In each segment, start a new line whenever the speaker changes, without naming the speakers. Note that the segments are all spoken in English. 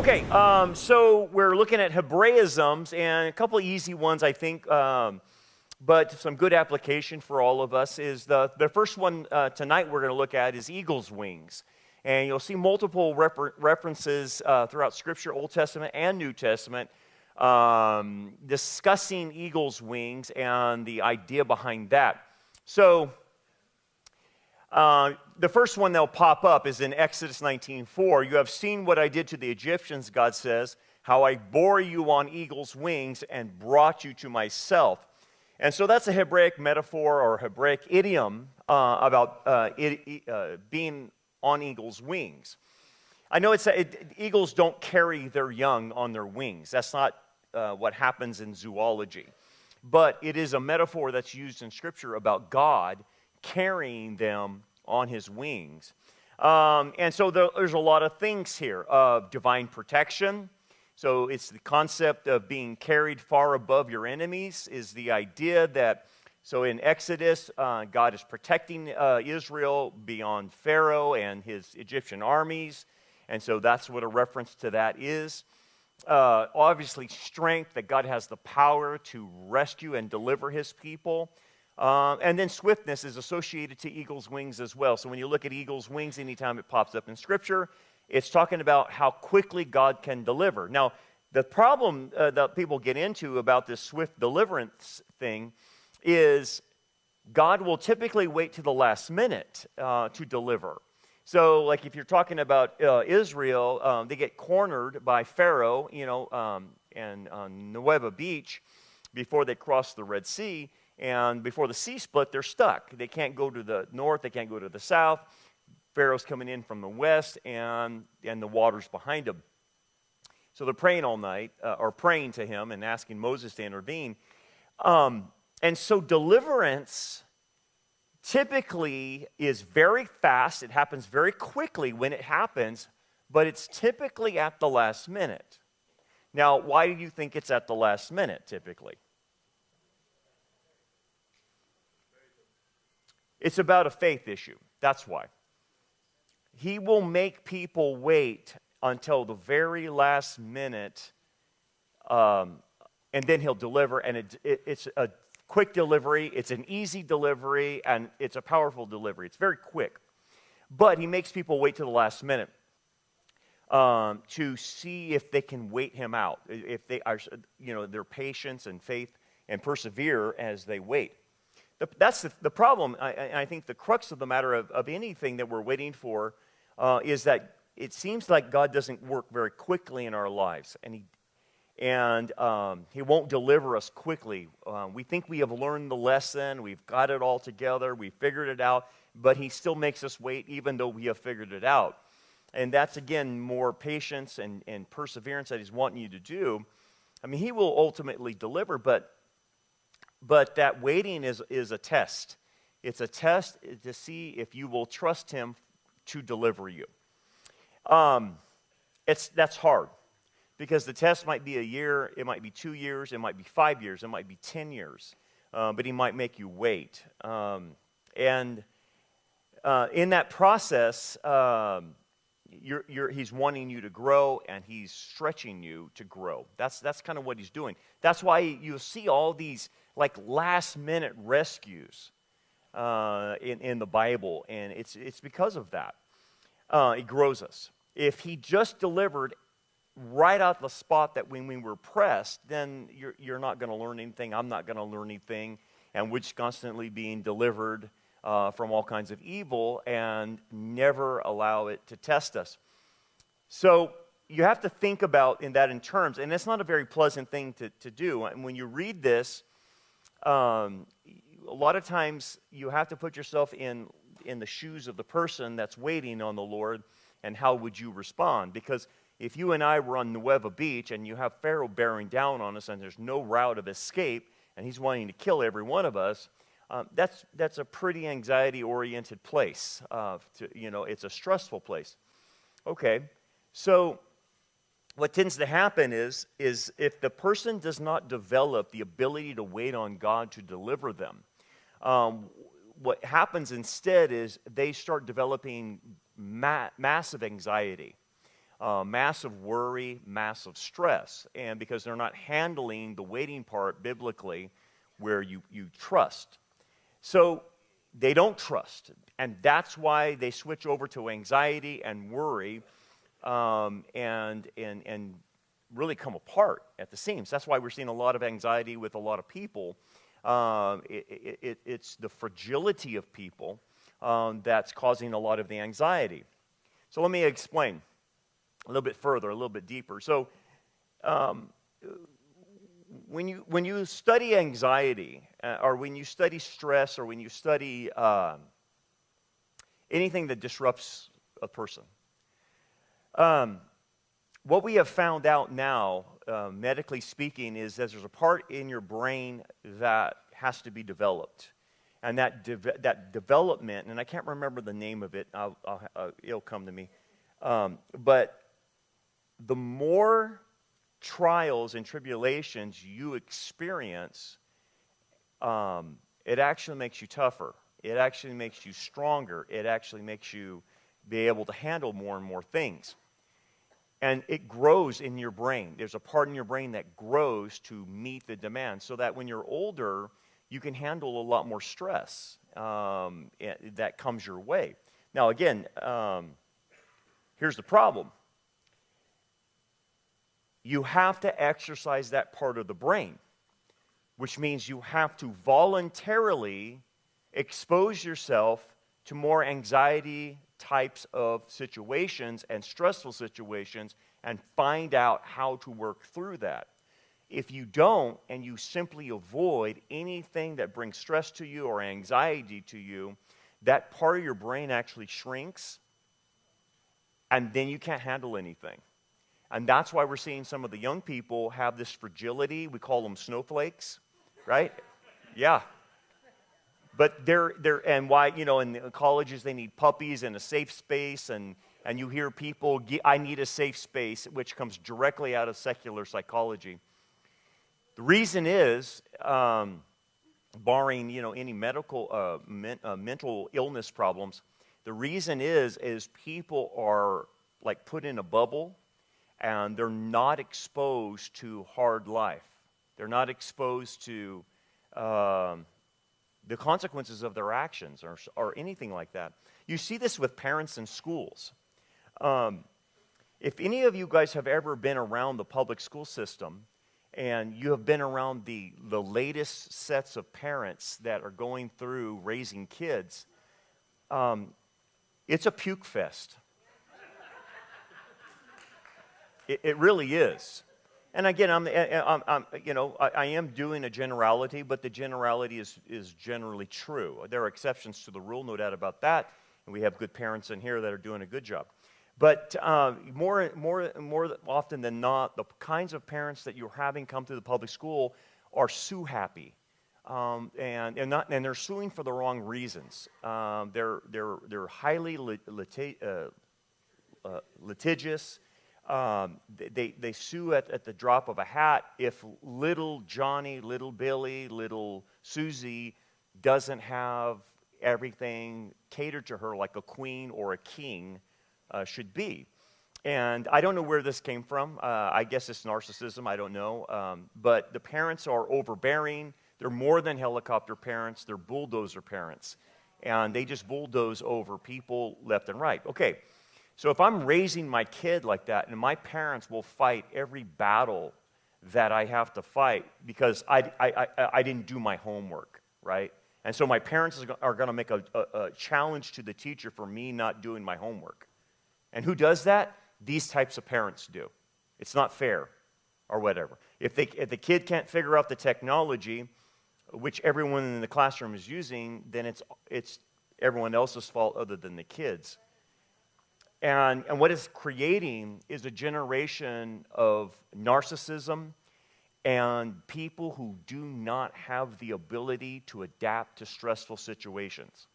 Okay, so we're looking at Hebraisms, and a couple of easy ones, I think, but some good application for all of us is the first one tonight we're going to look at is eagle's wings. And you'll see multiple references throughout Scripture, Old Testament and New Testament, discussing eagle's wings and the idea behind that. So the first one that'll pop up is in Exodus 19:4. You have seen what I did to the Egyptians, God says, how I bore you on eagle's wings and brought you to myself. And so that's a Hebraic metaphor or Hebraic idiom about being on eagle's wings. I know eagles don't carry their young on their wings. That's not what happens in zoology. But it is a metaphor that's used in Scripture about God carrying them on his wings. And so there's a lot of things here of divine protection. So it's the concept of being carried far above your enemies is the idea that, so in Exodus, God is protecting Israel beyond Pharaoh and his Egyptian armies. And so that's what a reference to that is. Obviously, strength, that God has the power to rescue and deliver his people. And then swiftness is associated to eagle's wings as well. So when you look at eagle's wings, anytime it pops up in Scripture, it's talking about how quickly God can deliver. Now, the problem that people get into about this swift deliverance thing is God will typically wait to the last minute to deliver. So, like if you're talking about Israel, they get cornered by Pharaoh, and on Nueva Beach before they cross the Red Sea. And before the sea split, they're stuck. They can't go to the north. They can't go to the south. Pharaoh's coming in from the west, and the water's behind them. So they're praying all night, or praying to him and asking Moses to intervene. And so deliverance typically is very fast. It happens very quickly when it happens, but it's typically at the last minute. Now, why do you think it's at the last minute typically? It's about a faith issue. That's why. He will make people wait until the very last minute, and then he'll deliver. And it's a quick delivery. It's an easy delivery, and it's a powerful delivery. It's very quick. But he makes people wait to the last minute to see if they can wait him out, if they are, their patience and faith and persevere as they wait. That's the problem. I think the crux of the matter of anything that we're waiting for is that it seems like God doesn't work very quickly in our lives, and He won't deliver us quickly. We think we have learned the lesson, we've got it all together, we've figured it out, but He still makes us wait even though we have figured it out. And that's, again, more patience and perseverance that He's wanting you to do. I mean, He will ultimately deliver, but that waiting is a test. It's a test to see if you will trust Him to deliver you. That's hard because the test might be a year, it might be 2 years, it might be 5 years, it might be 10 years, but He might make you wait. And in that process, He's wanting you to grow, and He's stretching you to grow. That's kind of what He's doing. That's why you see all these like last-minute rescues in the Bible, and it's because of that. It grows us. If He just delivered right out the spot that when we were pressed, then you're not going to learn anything. I'm not going to learn anything, and we're just constantly being delivered from all kinds of evil and never allow it to test us. So you have to think about in terms, and it's not a very pleasant thing to do. And when you read this, a lot of times you have to put yourself in the shoes of the person that's waiting on the Lord, and how would you respond? Because if you and I were on Nueva Beach and you have Pharaoh bearing down on us and there's no route of escape and he's wanting to kill every one of us, that's a pretty anxiety-oriented place. It's a stressful place. Okay, so what tends to happen is if the person does not develop the ability to wait on God to deliver them, what happens instead is they start developing massive anxiety. massive worry, massive stress, and because they're not handling the waiting part biblically where you trust. So they don't trust, and that's why they switch over to anxiety and worry and really come apart at the seams. That's why we're seeing a lot of anxiety with a lot of people. It's the fragility of people that's causing a lot of the anxiety. So let me explain a little bit further, a little bit deeper. So when you study anxiety, or when you study stress, or when you study anything that disrupts a person, what we have found out now, medically speaking, is that there's a part in your brain that has to be developed. And that development, and I can't remember the name of it, it'll come to me, but the more trials and tribulations you experience, it actually makes you tougher. It actually makes you stronger. It actually makes you be able to handle more and more things. And it grows in your brain. There's a part in your brain that grows to meet the demand, so that when you're older, you can handle a lot more stress that comes your way. Now, again, here's the problem. You have to exercise that part of the brain, which means you have to voluntarily expose yourself to more anxiety types of situations and stressful situations and find out how to work through that. If you don't, and you simply avoid anything that brings stress to you or anxiety to you, that part of your brain actually shrinks, and then you can't handle anything. And that's why we're seeing some of the young people have this fragility. We call them snowflakes, right? Yeah. But and why, in the colleges they need puppies and a safe space, and you hear people, I need a safe space, which comes directly out of secular psychology. The reason is, barring, any medical, mental illness problems, the reason is people are like put in a bubble, and they're not exposed to hard life. They're not exposed to the consequences of their actions or anything like that. You see this with parents in schools. If any of you guys have ever been around the public school system, and you have been around the latest sets of parents that are going through raising kids, it's a puke fest. It really is. And again, I am doing a generality, but the generality is generally true. There are exceptions to the rule, no doubt about that, and we have good parents in here that are doing a good job. But more often than not, the kinds of parents that you're having come to the public school are sue happy, and they're suing for the wrong reasons. They're highly litigious. They sue at the drop of a hat if little Johnny, little Billy, little Susie doesn't have everything catered to her like a queen or a king should be. And I don't know where this came from. I guess it's narcissism. I don't know. But the parents are overbearing. They're more than helicopter parents. They're bulldozer parents. And they just bulldoze over people left and right. Okay. So if I'm raising my kid like that, and my parents will fight every battle that I have to fight because I didn't do my homework, right? And so my parents are going to make a challenge to the teacher for me not doing my homework. And who does that? These types of parents do. It's not fair or whatever. If the kid can't figure out the technology, which everyone in the classroom is using, then it's everyone else's fault other than the kids. And what it's creating is a generation of narcissism and people who do not have the ability to adapt to stressful situations.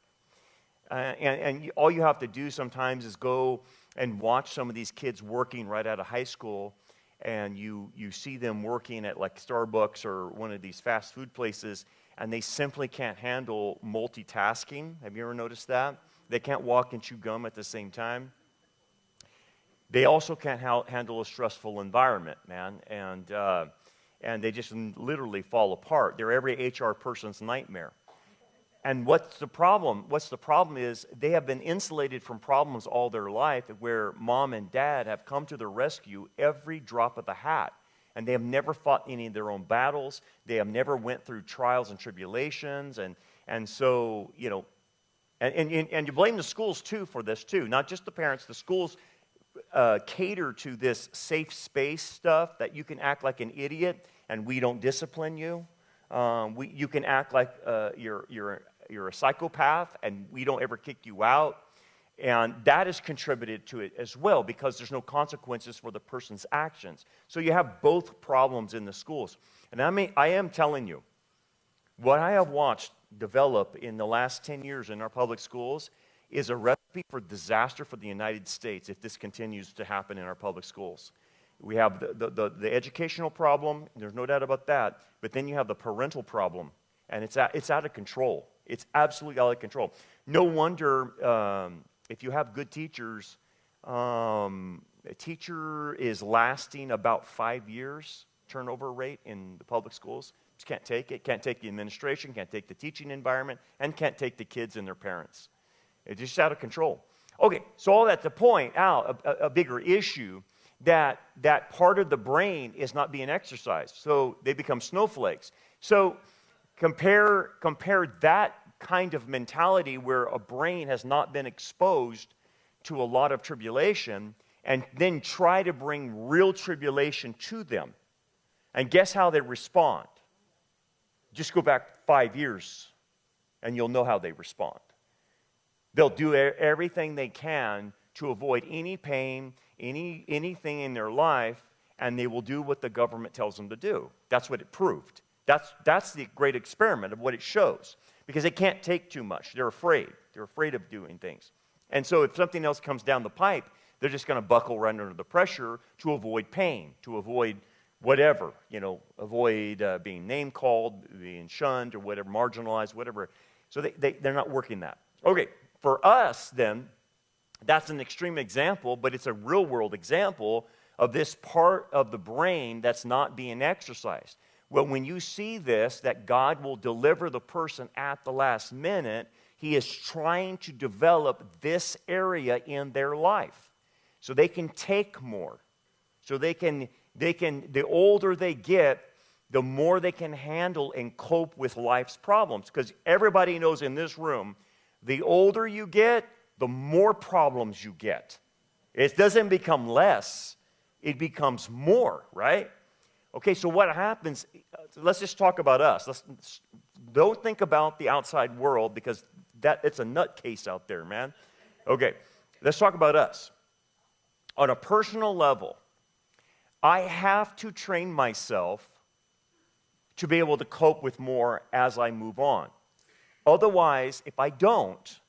And all you have to do sometimes is go and watch some of these kids working right out of high school, and you see them working at like Starbucks or one of these fast food places, and they simply can't handle multitasking. Have you ever noticed that? They can't walk and chew gum at the same time. They also can't handle a stressful environment, man, and they just literally fall apart. They're every HR person's nightmare. And what's the problem? What's the problem is they have been insulated from problems all their life, where mom and dad have come to their rescue every drop of the hat. And they have never fought any of their own battles. They have never went through trials and tribulations. And so, you know, and you blame the schools too for this too, not just the parents. The schools cater to this safe space stuff that you can act like an idiot and we don't discipline you. You can act like you're a psychopath and we don't ever kick you out. And that has contributed to it as well, because there's no consequences for the person's actions. So you have both problems in the schools. And I am telling you, what I have watched develop in the last 10 years in our public schools is a recipe for disaster for the United States if this continues to happen in our public schools. We have the educational problem, there's no doubt about that, but then you have the parental problem, and it's out of control. It's absolutely out of control. No wonder if you have good teachers, a teacher is lasting about 5 years turnover rate in the public schools. Just can't take it, can't take the administration, can't take the teaching environment, and can't take the kids and their parents. It's just out of control. Okay, so all that to point out a bigger issue, that part of the brain is not being exercised. So they become snowflakes. So compare that kind of mentality where a brain has not been exposed to a lot of tribulation, and then try to bring real tribulation to them. And guess how they respond? Just go back 5 years and you'll know how they respond. They'll do everything they can to avoid any pain, anything in their life, and they will do what the government tells them to do. That's what it proved. That's the great experiment of what it shows. Because they can't take too much. They're afraid. They're afraid of doing things. And so if something else comes down the pipe, they're just going to buckle right under the pressure to avoid pain, to avoid whatever, avoid being name-called, being shunned, or whatever, marginalized, whatever. So they're not working that. Okay, for us then, that's an extreme example, but it's a real-world example of this part of the brain that's not being exercised. Well, when you see this, that God will deliver the person at the last minute, He is trying to develop this area in their life so they can take more. So the older they get, the more they can handle and cope with life's problems. Because everybody knows in this room, the older you get, the more problems you get. It doesn't become less, it becomes more, right? Okay, so what happens, let's just talk about us. Don't think about the outside world, because it's a nutcase out there, man. Okay, let's talk about us. On a personal level, I have to train myself to be able to cope with more as I move on. Otherwise, if I don't,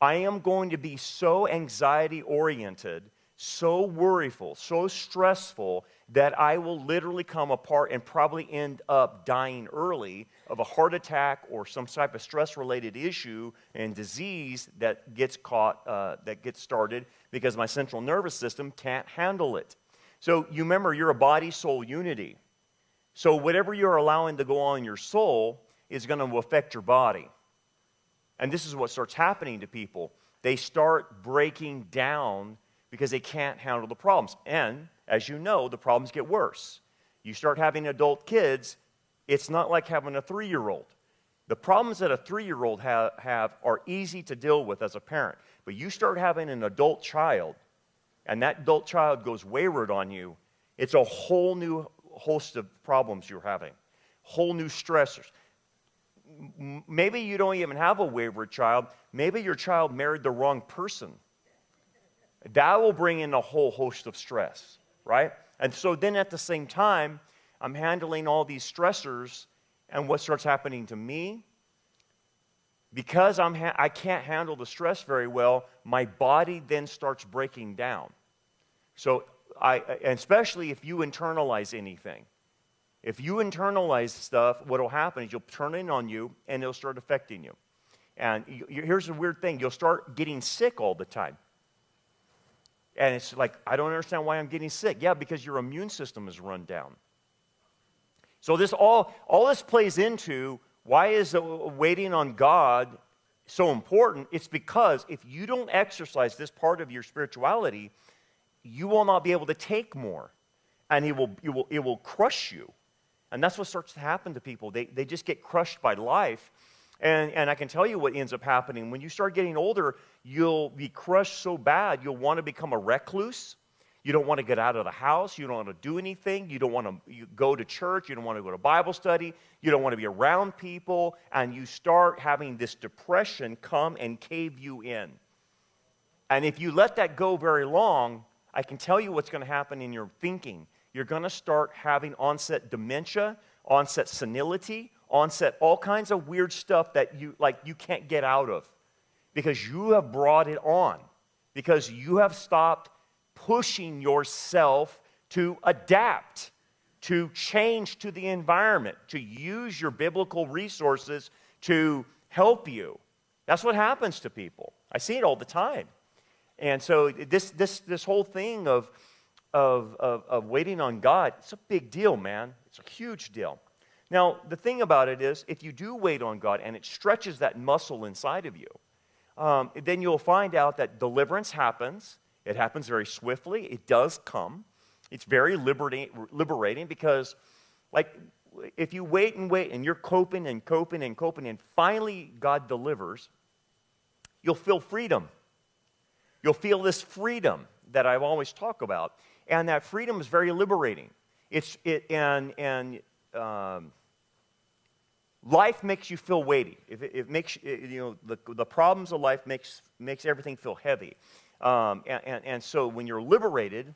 I am going to be so anxiety-oriented, so worryful, so stressful, that I will literally come apart and probably end up dying early of a heart attack or some type of stress-related issue and disease that gets started because my central nervous system can't handle it. So you remember, you're a body-soul unity. So whatever you're allowing to go on in your soul is going to affect your body. And this is what starts happening to people. They start breaking down because they can't handle the problems. And, as you know, the problems get worse. You start having adult kids, it's not like having a 3-year-old. The problems that a 3-year-old have are easy to deal with as a parent. But you start having an adult child, and that adult child goes wayward on you, it's a whole new host of problems you're having, whole new stressors. Maybe you don't even have a wayward child. Maybe your child married the wrong person. That will bring in a whole host of stress, right? And so then at the same time, I'm handling all these stressors, and what starts happening to me? Because I can't handle the stress very well, my body then starts breaking down. So and especially if you internalize anything. If you internalize stuff, what will happen is you'll turn it on you, and it'll start affecting you. And here's the weird thing. You'll start getting sick all the time. And it's like, I don't understand why I'm getting sick. Yeah, because your immune system is run down. So this all this plays into why is waiting on God so important? It's because if you don't exercise this part of your spirituality, you will not be able to take more. And it will crush you. And that's what starts to happen to people. They just get crushed by life. And I can tell you what ends up happening. When you start getting older, you'll be crushed so bad, you'll want to become a recluse. You don't want to get out of the house. You don't want to do anything. You don't want to go to church. You don't want to go to Bible study. You don't want to be around people. And you start having this depression come and cave you in. And if you let that go very long, I can tell you what's going to happen in your thinking. You're going to start having onset dementia, onset senility, onset all kinds of weird stuff that you can't get out of because you have brought it on, because you have stopped pushing yourself to adapt, to change to the environment, to use your biblical resources to help you. That's what happens to people. I see it all the time. And so this whole thing of waiting on God, it's a big deal, man. It's a huge deal. Now, the thing about it is, if you do wait on God and it stretches that muscle inside of you, then you'll find out that deliverance happens. It happens very swiftly. It does come. It's very liberating because, like, if you wait and you're coping and finally God delivers, you'll feel freedom. You'll feel this freedom that I've always talked about, and that freedom is very liberating. Life makes you feel weighty. It makes the problems of life makes everything feel heavy, and so when you're liberated,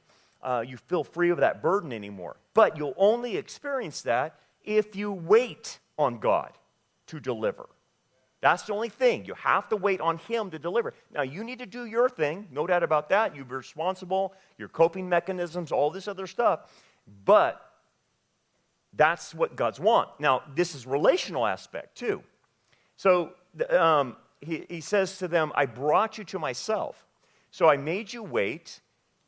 you feel free of that burden anymore. But you'll only experience that if you wait on God to deliver. That's the only thing. You have to wait on Him to deliver. Now, you need to do your thing, no doubt about that. You're responsible, your coping mechanisms, all this other stuff. But that's what God's want. Now, this is relational aspect, too. So, he says to them, I brought you to myself. So I made you wait,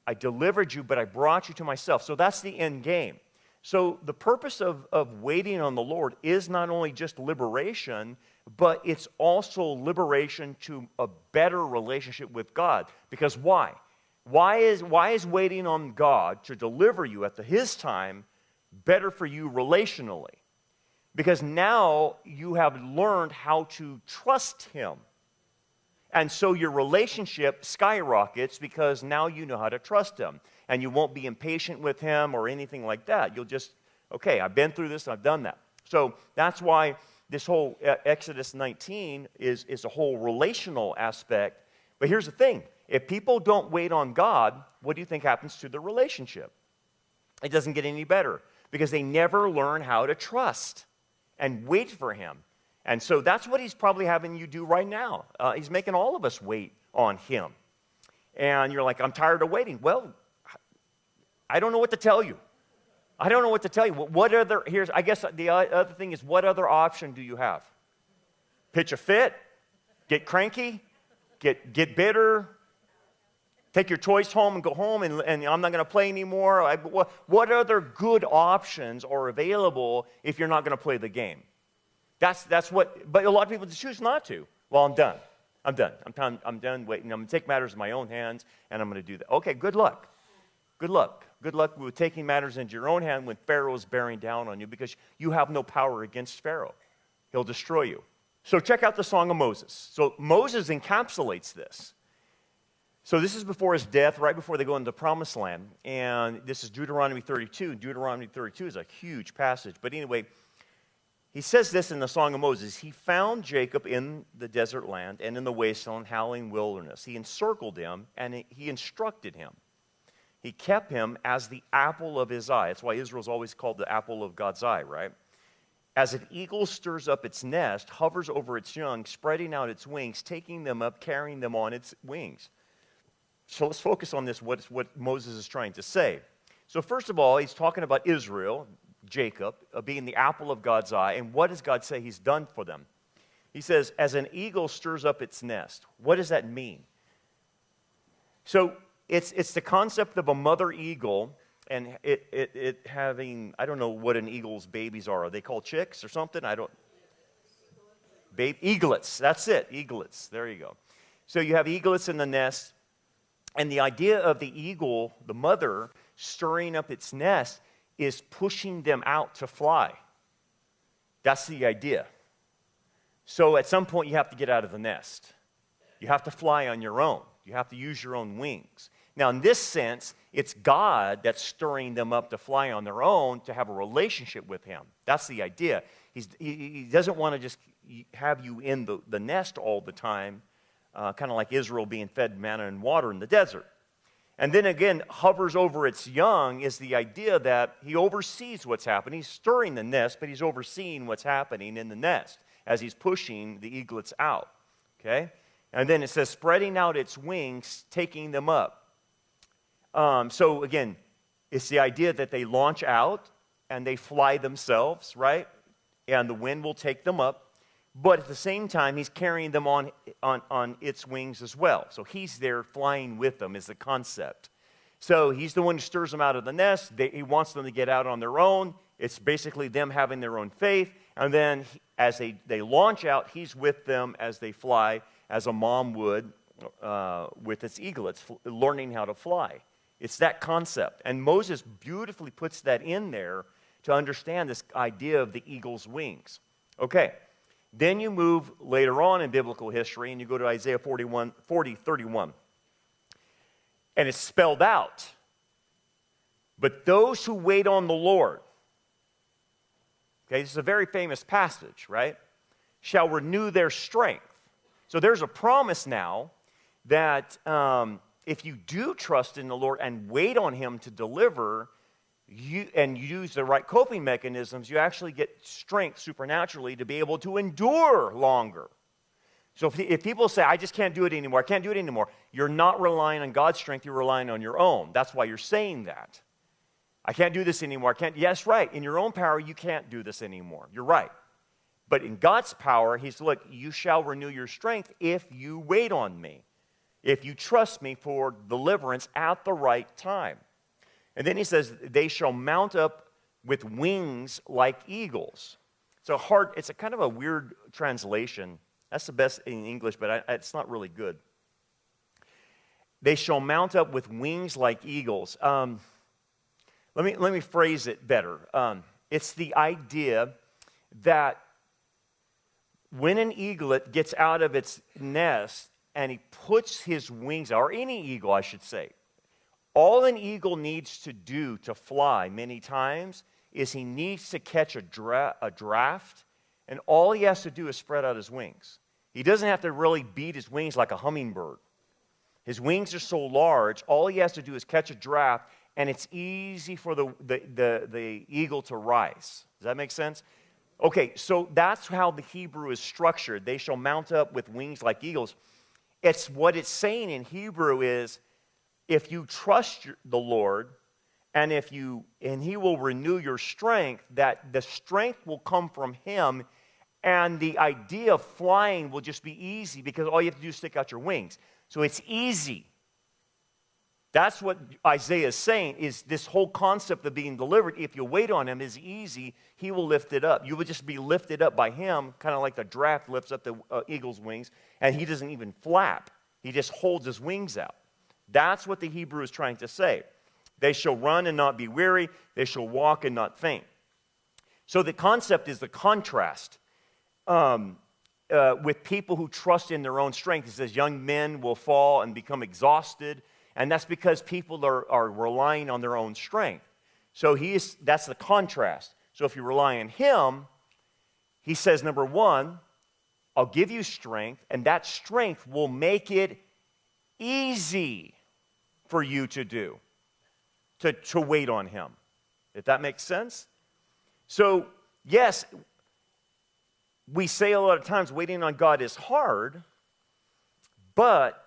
I delivered you, but I brought you to myself. So that's the end game. So the purpose of waiting on the Lord is not only just liberation, but it's also liberation to a better relationship with God. Because why? Why is waiting on God to deliver you at His time better for you relationally? Because now you have learned how to trust Him. And so your relationship skyrockets because now you know how to trust Him. And you won't be impatient with Him or anything like that. You'll just, okay, I've been through this, I've done that. So that's why this whole Exodus 19 is a whole relational aspect. But here's the thing. If people don't wait on God, what do you think happens to the relationship? It doesn't get any better because they never learn how to trust and wait for Him. And so that's what He's probably having you do right now. He's making all of us wait on Him. And you're like, I'm tired of waiting. Well, I don't know what to tell you. I don't know what to tell you. I guess the other thing is, what other option do you have? Pitch a fit? Get cranky? Get bitter? Take your toys home and go home and I'm not going to play anymore? What other good options are available if you're not going to play the game? That's what, but a lot of people just choose not to. Well, I'm done. I'm done waiting. I'm going to take matters in my own hands and I'm going to do that. Okay, good luck. Good luck. Good luck with taking matters into your own hand when Pharaoh is bearing down on you because you have no power against Pharaoh. He'll destroy you. So check out the Song of Moses. So Moses encapsulates this. So this is before his death, right before they go into the Promised Land. And this is Deuteronomy 32. Deuteronomy 32 is a huge passage. But anyway, he says this in the Song of Moses. He found Jacob in the desert land and in the wasteland, howling wilderness. He encircled him and he instructed him. He kept him as the apple of his eye. That's why Israel's always called the apple of God's eye, right? As an eagle stirs up its nest, hovers over its young, spreading out its wings, taking them up, carrying them on its wings. So let's focus on this, what Moses is trying to say. So first of all, he's talking about Israel, Jacob, being the apple of God's eye. And what does God say He's done for them? He says, as an eagle stirs up its nest. What does that mean? So it's the concept of a mother eagle and it having, I don't know what an eagle's babies are. Are they called chicks or something? Eaglets. That's it, eaglets. There you go. So you have eaglets in the nest, and the idea of the eagle, the mother, stirring up its nest is pushing them out to fly. That's the idea. So at some point you have to get out of the nest. You have to fly on your own. You have to use your own wings. Now in this sense, it's God that's stirring them up to fly on their own to have a relationship with him. That's the idea. He doesn't want to just have you in the nest all the time, kind of like Israel being fed manna and water in the desert. And then again, hovers over its young is the idea that he oversees what's happening. He's stirring the nest, but he's overseeing what's happening in the nest as he's pushing the eaglets out. Okay? And then it says, spreading out its wings, taking them up. So again, it's the idea that they launch out and they fly themselves, right? And the wind will take them up. But at the same time, he's carrying them on its wings as well. So he's there flying with them is the concept. So he's the one who stirs them out of the nest. He wants them to get out on their own. It's basically them having their own faith. And then as they launch out, he's with them as they fly, as a mom would with its eaglets, learning how to fly. It's that concept. And Moses beautifully puts that in there to understand this idea of the eagle's wings. Okay. Then you move later on in biblical history and you go to Isaiah 40:31. And it's spelled out. But those who wait on the Lord, okay, this is a very famous passage, right? Shall renew their strength. So there's a promise now that if you do trust in the Lord and wait on him to deliver, and use the right coping mechanisms, you actually get strength supernaturally to be able to endure longer. So if people say, I just can't do it anymore, I can't do it anymore, you're not relying on God's strength, you're relying on your own. That's why you're saying that. I can't do this anymore. Yes, right. In your own power, you can't do this anymore. You're right. But in God's power, he's, look, you shall renew your strength if you wait on me, if you trust me for deliverance at the right time. And then he says, they shall mount up with wings like eagles. It's a kind of a weird translation. That's the best in English, but it's not really good. They shall mount up with wings like eagles. Let me phrase it better. It's the idea that when an eaglet gets out of its nest and he puts his wings out, or any eagle, I should say, all an eagle needs to do to fly many times is he needs to catch a draft, and all he has to do is spread out his wings. He doesn't have to really beat his wings like a hummingbird. His wings are so large, all he has to do is catch a draft, and it's easy for the eagle to rise. Does that make sense? Okay, so that's how the Hebrew is structured. They shall mount up with wings like eagles. It's what it's saying in Hebrew is, if you trust the Lord, and he will renew your strength, that the strength will come from him, and the idea of flying will just be easy because all you have to do is stick out your wings. So it's easy. That's what Isaiah is saying, is this whole concept of being delivered, if you wait on him, is easy. He will lift it up. You will just be lifted up by him, kind of like the draft lifts up the eagle's wings, and he doesn't even flap. He just holds his wings out. That's what the Hebrew is trying to say. They shall run and not be weary. They shall walk and not faint. So the concept is the contrast with people who trust in their own strength. It says young men will fall and become exhausted, and that's because people are relying on their own strength. So that's the contrast. So if you rely on him, he says, number one, I'll give you strength, and that strength will make it easy for you to do, to wait on him. If that makes sense? So, yes, we say a lot of times waiting on God is hard, but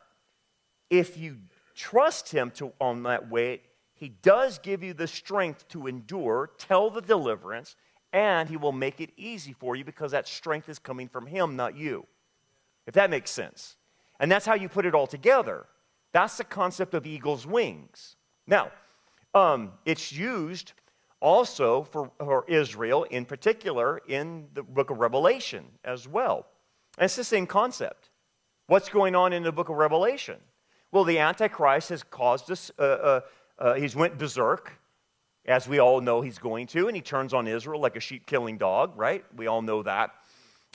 if you trust him on that wait, he does give you the strength to endure, tell the deliverance, and he will make it easy for you because that strength is coming from him, not you. If that makes sense. And that's how you put it all together. That's the concept of eagle's wings. Now, it's used also for Israel, in particular, in the book of Revelation as well. And it's the same concept. What's going on in the book of Revelation? Well, the Antichrist has caused us, he's went berserk, as we all know he's going to, and he turns on Israel like a sheep-killing dog, right? We all know that.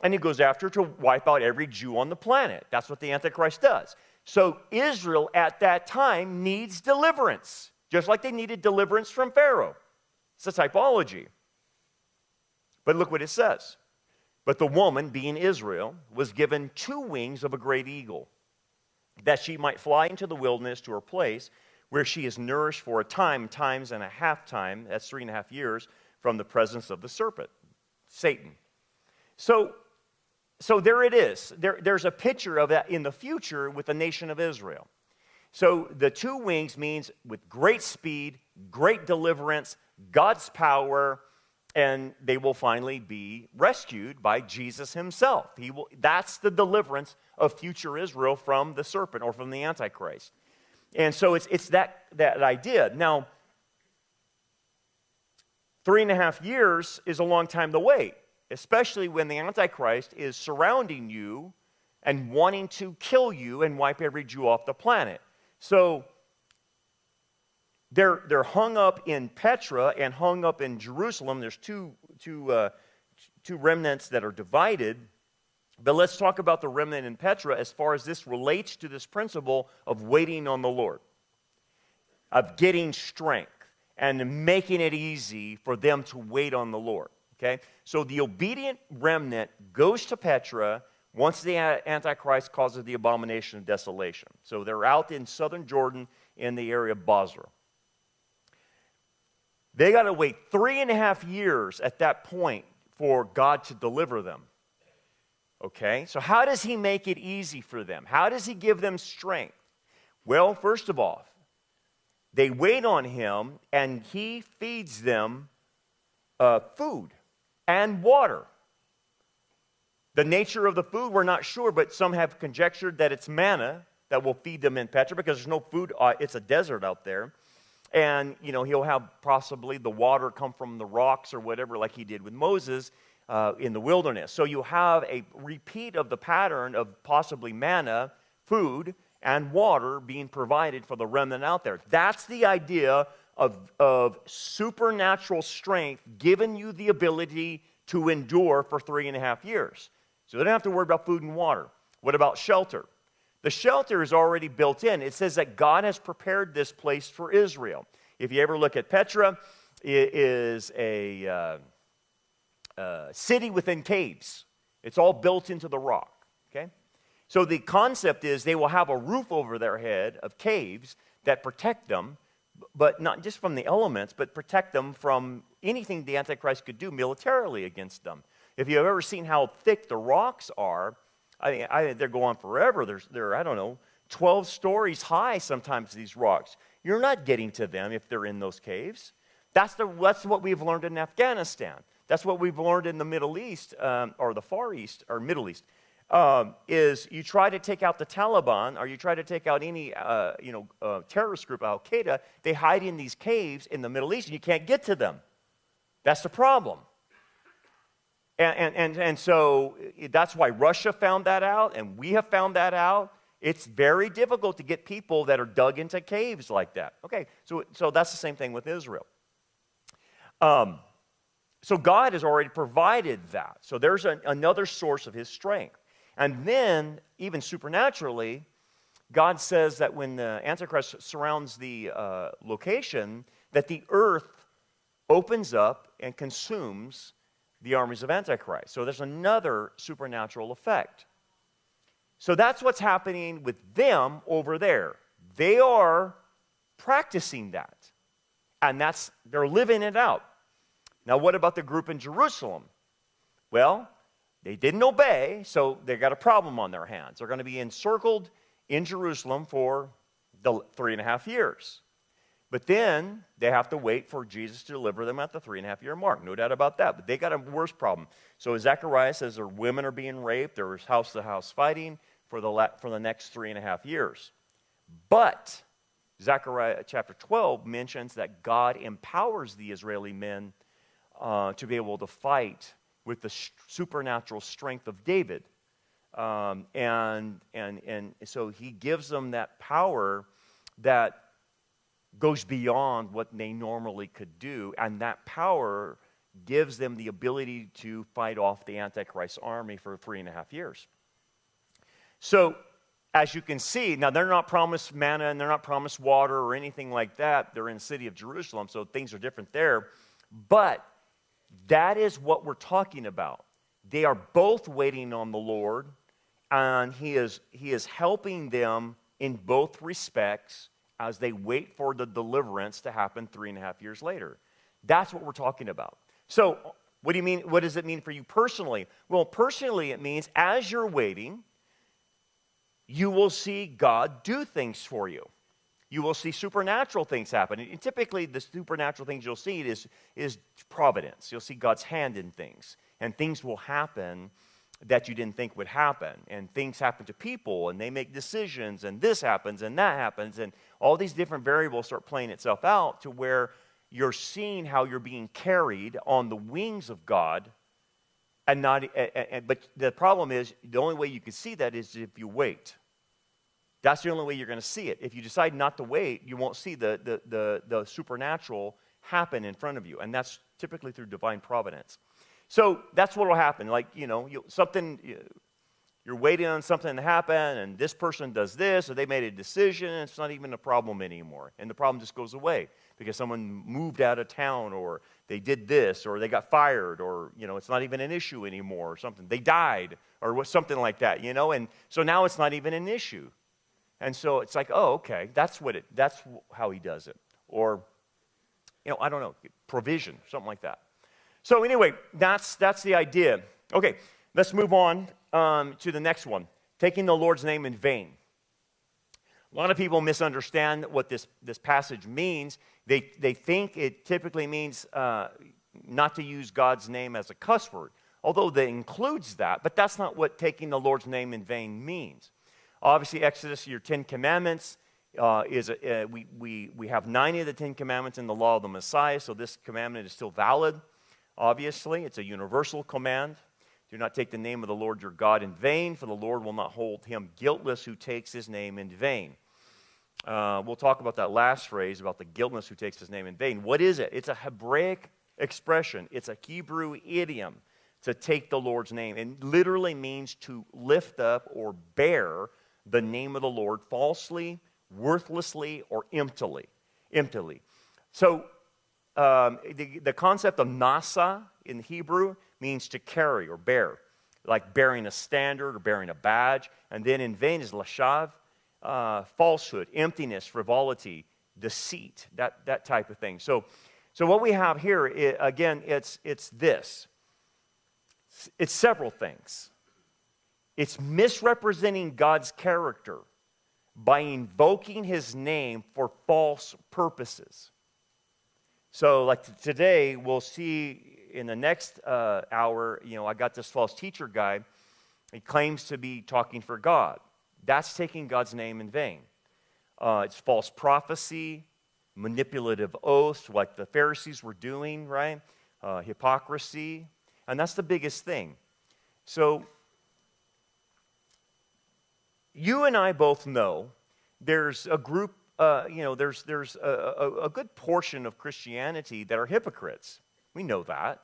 And he goes after to wipe out every Jew on the planet. That's what the Antichrist does. So Israel at that time needs deliverance, just like they needed deliverance from Pharaoh. It's a typology. But look what it says. But the woman, being Israel, was given 2 wings of a great eagle, that she might fly into the wilderness to her place, where she is nourished for a time, times and a half time, that's 3.5 years, from the presence of the serpent, Satan. So there it is. There's a picture of that in the future with the nation of Israel. So the 2 wings means with great speed, great deliverance, God's power, and they will finally be rescued by Jesus himself. That's the deliverance of future Israel from the serpent or from the Antichrist. And so it's that idea. Now, 3.5 years is a long time to wait, especially when the Antichrist is surrounding you and wanting to kill you and wipe every Jew off the planet. So they're hung up in Petra and hung up in Jerusalem. There's two remnants that are divided. But let's talk about the remnant in Petra as far as this relates to this principle of waiting on the Lord, of getting strength and making it easy for them to wait on the Lord. Okay? So the obedient remnant goes to Petra once the Antichrist causes the abomination of desolation. So they're out in southern Jordan in the area of Bozrah. They got to wait 3.5 years at that point for God to deliver them. Okay, so how does he make it easy for them? How does he give them strength? Well, first of all, they wait on him and he feeds them food and water. The nature of the food, we're not sure, but some have conjectured that it's manna that will feed them in Petra because there's no food. It's a desert out there. And, he'll have possibly the water come from the rocks or whatever like he did with Moses in the wilderness. So you have a repeat of the pattern of possibly manna, food, and water being provided for the remnant out there. That's the idea of supernatural strength giving you the ability to endure for 3.5 years. So they don't have to worry about food and water. What about shelter? The shelter is already built in. It says that God has prepared this place for Israel. If you ever look at Petra, it is a city within caves. It's all built into the rock. Okay? So the concept is they will have a roof over their head of caves that protect them, but not just from the elements, but protect them from anything the Antichrist could do militarily against them. If you've ever seen how thick the rocks are, I they go on forever. They're 12 stories high sometimes, these rocks. You're not getting to them if they're in those caves. That's what we've learned in Afghanistan. That's what we've learned in the Middle East, or the Far East, or Middle East, is you try to take out the Taliban, or you try to take out any, terrorist group, Al-Qaeda, they hide in these caves in the Middle East, and you can't get to them. That's the problem. And so that's why Russia found that out, and we have found that out. It's very difficult to get people that are dug into caves like that. Okay, so that's the same thing with Israel. So God has already provided that. So there's another source of his strength. And then, even supernaturally, God says that when the Antichrist surrounds the location, that the earth opens up and consumes the armies of Antichrist. So there's another supernatural effect. So that's what's happening with them over there. They are practicing that. And they're living it out. Now, what about the group in Jerusalem? Well, they didn't obey, so they got a problem on their hands. They're going to be encircled in Jerusalem for the 3.5 years. But then they have to wait for Jesus to deliver them at the 3.5-year mark. No doubt about that. But they got a worse problem. So Zechariah says their women are being raped. There's house-to-house fighting for the next 3.5 years. But Zechariah chapter 12 mentions that God empowers the Israeli men to be able to fight with the supernatural strength of David. And so he gives them that power that goes beyond what they normally could do, and that power gives them the ability to fight off the Antichrist army for 3.5 years. So, as you can see, now they're not promised manna and they're not promised water or anything like that. They're in the city of Jerusalem, so things are different there. But that is what we're talking about. They are both waiting on the Lord, and He is helping them in both respects as they wait for the deliverance to happen 3.5 years later. That's what we're talking about. So, what do you mean? What does it mean for you personally? Well, personally, it means as you're waiting, you will see God do things for you. You will see supernatural things happen. And typically, the supernatural things you'll see is providence. You'll see God's hand in things. And things will happen that you didn't think would happen. And things happen to people, and they make decisions, and this happens, and that happens. And all these different variables start playing itself out to where you're seeing how you're being carried on the wings of God. But the problem is, the only way you can see that is if you wait. That's the only way you're going to see it. If you decide not to wait, you won't see the supernatural happen in front of you. And that's typically through divine providence. So that's what will happen. Like, you're waiting on something to happen, and this person does this, or they made a decision, and it's not even a problem anymore. And the problem just goes away because someone moved out of town, or they did this, or they got fired, or, it's not even an issue anymore, or something. They died, or something like that, And so now it's not even an issue. And so it's like, oh, okay, that's how He does it. Or, I don't know, provision, something like that. So anyway, that's the idea. Okay, let's move on to the next one. Taking the Lord's name in vain. A lot of people misunderstand what this passage means. They think it typically means not to use God's name as a cuss word, although that includes that, but that's not what taking the Lord's name in vain means. Obviously, Exodus, your 10 Commandments, we have 90 of the 10 Commandments in the law of the Messiah, so this commandment is still valid. Obviously, it's a universal command. Do not take the name of the Lord your God in vain, for the Lord will not hold him guiltless who takes his name in vain. We'll talk about that last phrase, about the guiltless who takes his name in vain. What is it? It's a Hebraic expression. It's a Hebrew idiom to take the Lord's name. It literally means to lift up or bear the name of the Lord falsely, worthlessly, or emptily. So the concept of nasa in Hebrew means to carry or bear, like bearing a standard or bearing a badge. And then in vain is lashav, falsehood, emptiness, frivolity, deceit, that type of thing. So what we have here, again, it's this. It's several things. It's misrepresenting God's character by invoking his name for false purposes. So like today, we'll see in the next hour, I got this false teacher guy. He claims to be talking for God. That's taking God's name in vain. It's false prophecy, manipulative oaths, like the Pharisees were doing, right? Hypocrisy. And that's the biggest thing. So you and I both know there's a group, there's a good portion of Christianity that are hypocrites. We know that.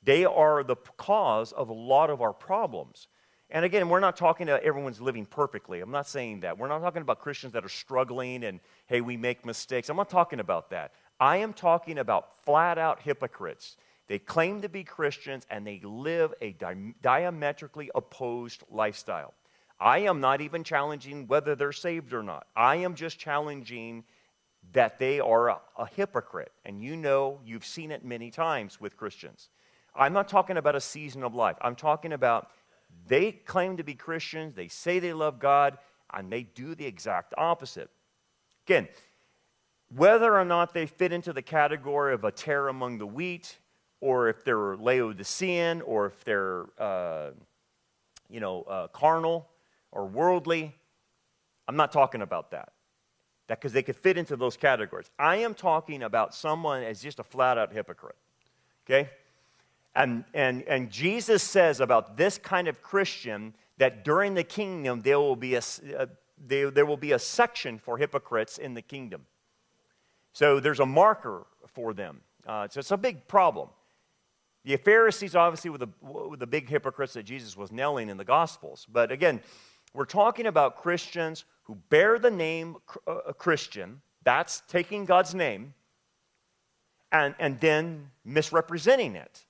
They are the cause of a lot of our problems. And again, we're not talking about everyone's living perfectly. I'm not saying that. We're not talking about Christians that are struggling and, hey, we make mistakes. I'm not talking about that. I am talking about flat-out hypocrites. They claim to be Christians, and they live a diametrically opposed lifestyle. I am not even challenging whether they're saved or not. I am just challenging that they are a hypocrite. And you've seen it many times with Christians. I'm not talking about a season of life. I'm talking about they claim to be Christians, they say they love God, and they do the exact opposite. Again, whether or not they fit into the category of a tare among the wheat, or if they're Laodicean, or if they're, carnal or worldly, I'm not talking about that. because they could fit into those categories. I am talking about someone as just a flat-out hypocrite, okay? And Jesus says about this kind of Christian that during the kingdom there will be a section for hypocrites in the kingdom. So there's a marker for them. So it's a big problem. The Pharisees obviously were the big hypocrites that Jesus was nailing in the Gospels. But again, we're talking about Christians who bear the name Christian. That's taking God's name and then misrepresenting it.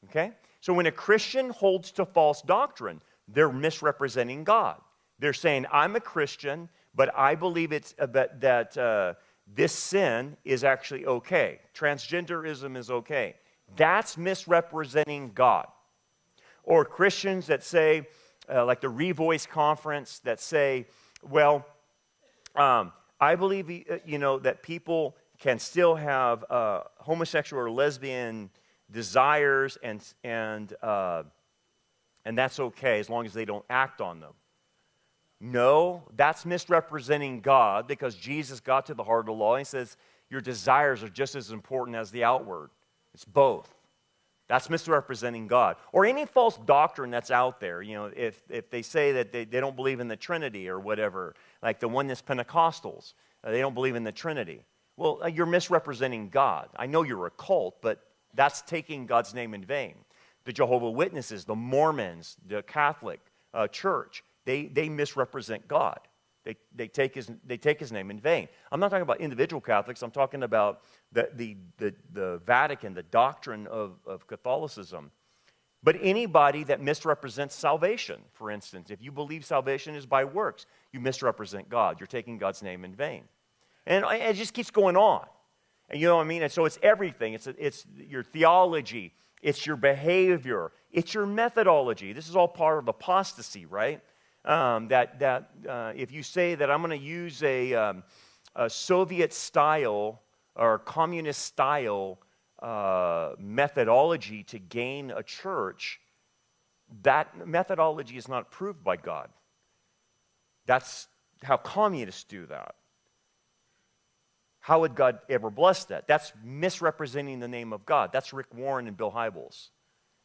Okay? So when a Christian holds to false doctrine, they're misrepresenting God. They're saying, I'm a Christian, but I believe it's that this sin is actually okay. Transgenderism is okay. That's misrepresenting God. Or Christians that say, like the Revoice Conference, that say, well, I believe, that people can still have homosexual or lesbian desires, and that's okay as long as they don't act on them. No, that's misrepresenting God, because Jesus got to the heart of the law and he says your desires are just as important as the outward. It's both. That's misrepresenting God. Or any false doctrine that's out there, if they say that they don't believe in the Trinity or whatever, like the Oneness Pentecostals, they don't believe in the Trinity. Well, you're misrepresenting God. I know you're a cult, but that's taking God's name in vain. The Jehovah's Witnesses, the Mormons, the Catholic Church, they misrepresent God. They take his name in vain. I'm not talking about individual Catholics. I'm talking about the Vatican, the doctrine of Catholicism. But anybody that misrepresents salvation, for instance, if you believe salvation is by works, you misrepresent God. You're taking God's name in vain. And it just keeps going on. And you know what I mean? And so it's everything. It's your theology. It's your behavior. It's your methodology. This is all part of apostasy, right? If you say that I'm going to use a Soviet style or communist style methodology to gain a church, that methodology is not approved by God. That's how communists do that. How would God ever bless that? That's misrepresenting the name of God. That's Rick Warren and Bill Hybels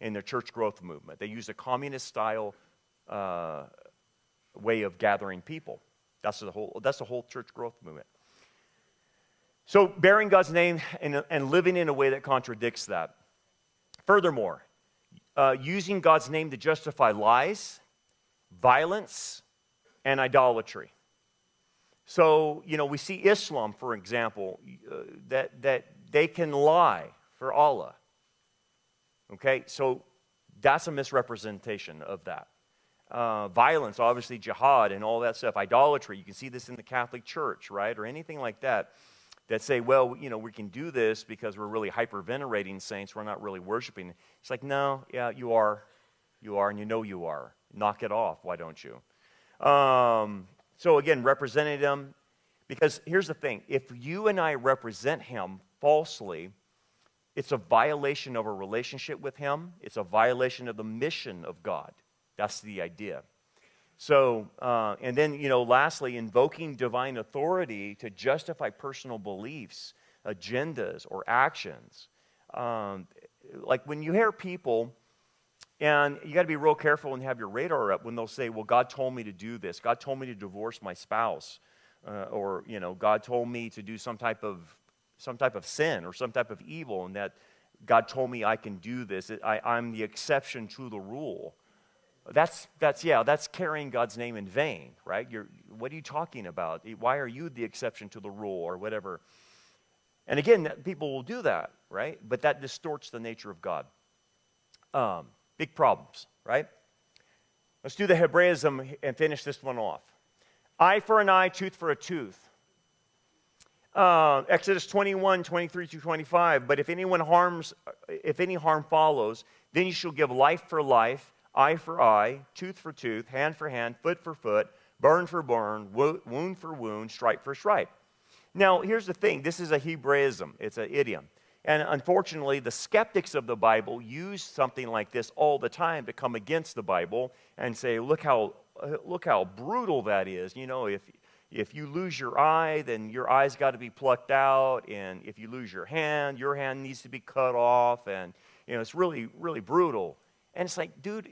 in their church growth movement. They use a communist style way of gathering people. That's the whole church growth movement. So bearing God's name and living in a way that contradicts that. Furthermore, using God's name to justify lies, violence, and idolatry. So, we see Islam, for example, that they can lie for Allah. Okay, so that's a misrepresentation of that. Violence, obviously jihad and all that stuff, idolatry. You can see this in the Catholic Church, right? Or anything like that say, well, we can do this because we're really hyper-venerating saints. We're not really worshiping. It's like, no, yeah, you are, and you are. Knock it off, why don't you? So again, representing him, because here's the thing. If you and I represent him falsely, it's a violation of a relationship with him. It's a violation of the mission of God. That's the idea. So, and then, lastly, invoking divine authority to justify personal beliefs, agendas, or actions. Like when you hear people, and you got to be real careful and have your radar up when they'll say, well, God told me to do this. God told me to divorce my spouse. Or, God told me to do some type of sin or some type of evil, and that God told me I can do this. I'm the exception to the rule. That's carrying God's name in vain, right? What are you talking about? Why are you the exception to the rule or whatever? And again, people will do that, right? But that distorts the nature of God. Big problems, right? Let's do the Hebraism and finish this one off. Eye for an eye, tooth for a tooth. Exodus 21, 23 through 25. But if any harm follows, then you shall give life for life, eye for eye, tooth for tooth, hand for hand, foot for foot, burn for burn, wound for wound, stripe for stripe. Now, here's the thing. This is a Hebraism. It's an idiom. And unfortunately, the skeptics of the Bible use something like this all the time to come against the Bible and say, look how brutal that is. if you lose your eye, then your eye's got to be plucked out. And if you lose your hand needs to be cut off. And, it's really, really brutal. And it's like, dude,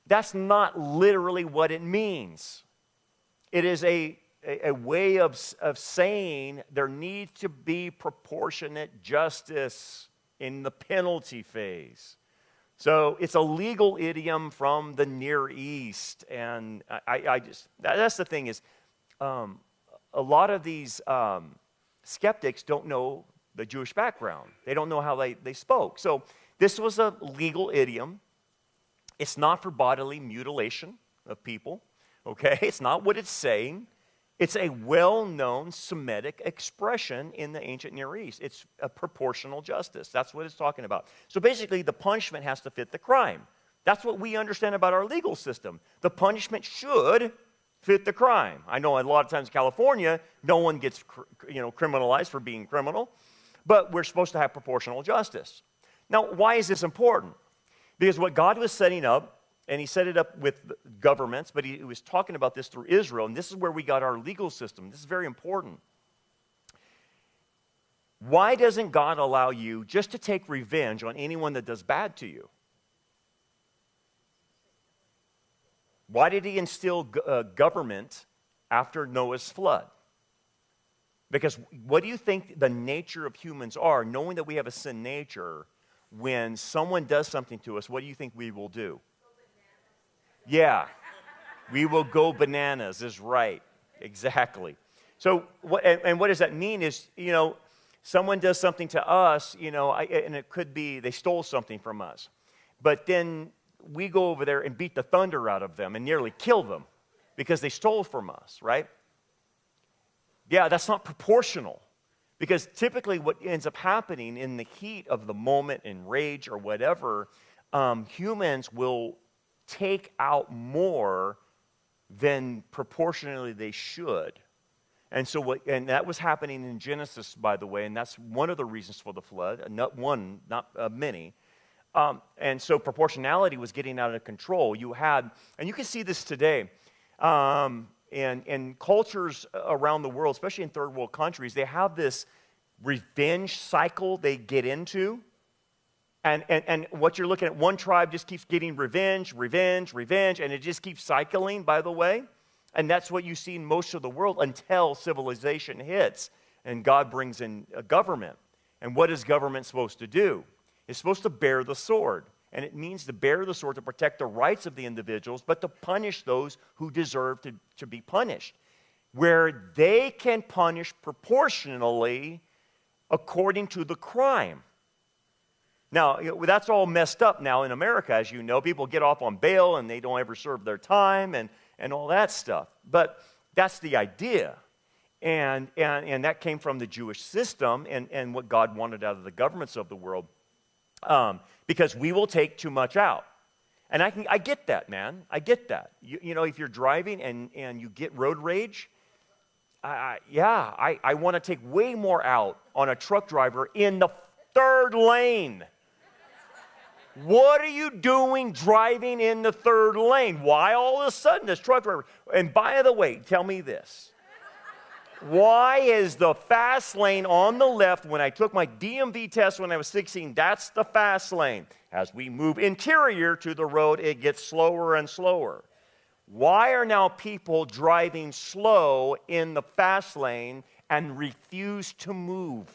that's not literally what it means. It is a way of saying there needs to be proportionate justice in the penalty phase. So it's a legal idiom from the Near East. And that's the thing is, a lot of these skeptics don't know the Jewish background. They don't know how they spoke. So this was a legal idiom. It's not for bodily mutilation of people, okay? It's not what it's saying. It's a well-known Semitic expression in the ancient Near East. It's a proportional justice. That's what it's talking about. So basically, the punishment has to fit the crime. That's what we understand about our legal system. The punishment should fit the crime. I know a lot of times in California, no one gets criminalized for being criminal, but we're supposed to have proportional justice. Now, why is this important? Because what God was setting up, and he set it up with governments, but he was talking about this through Israel, and this is where we got our legal system. This is very important. Why doesn't God allow you just to take revenge on anyone that does bad to you? Why did he instill government after Noah's flood? Because what do you think the nature of humans are, knowing that we have a sin nature? When someone does something to us, what do you think we will do? Yeah, we will go bananas, is right. Exactly. So, what does that mean is, someone does something to us, and it could be they stole something from us. But then we go over there and beat the thunder out of them and nearly kill them because they stole from us, right? Yeah, that's not proportional. Because typically what ends up happening in the heat of the moment, in rage or whatever, humans will take out more than proportionally they should. And so that was happening in Genesis, by the way, and that's one of the reasons for the flood. Not many. And so proportionality was getting out of control. And you can see this today. And cultures around the world, especially in third world countries, they have this revenge cycle they get into. And what you're looking at, one tribe just keeps getting revenge, and it just keeps cycling, by the way. And that's what you see in most of the world until civilization hits and God brings in a government. And what is government supposed to do? It's supposed to bear the sword. And it means to bear the sword to protect the rights of the individuals, but to punish those who deserve to be punished. Where they can punish proportionally according to the crime. Now, that's all messed up now in America, as you know. People get off on bail and they don't ever serve their time and all that stuff. But that's the idea. And that came from the Jewish system and what God wanted out of the governments of the world. Because we will take too much out. And I get that, man. I get that. If you're driving and you get road rage, I want to take way more out on a truck driver in the third lane. What are you doing driving in the third lane? Why all of a sudden this truck driver? And by the way, tell me this. Why is the fast lane on the left? When I took my DMV test when I was 16, that's the fast lane. As we move interior to the road, it gets slower and slower. Why are now people driving slow in the fast lane and refuse to move?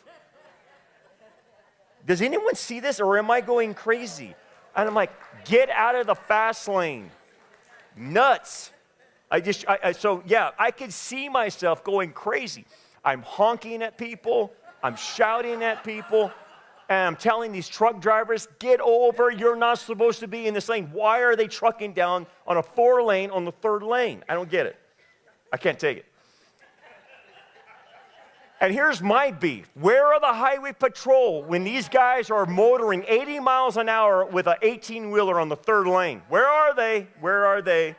Does anyone see this, or am I going crazy? And I'm like, get out of the fast lane. Nuts. I could see myself going crazy. I'm honking at people. I'm shouting at people. And I'm telling these truck drivers, get over. You're not supposed to be in this lane. Why are they trucking down on a 4-lane on the third lane? I don't get it. I can't take it. And here's my beef. Where are the highway patrol when these guys are motoring 80 miles an hour with an 18-wheeler on the third lane? Where are they? Where are they?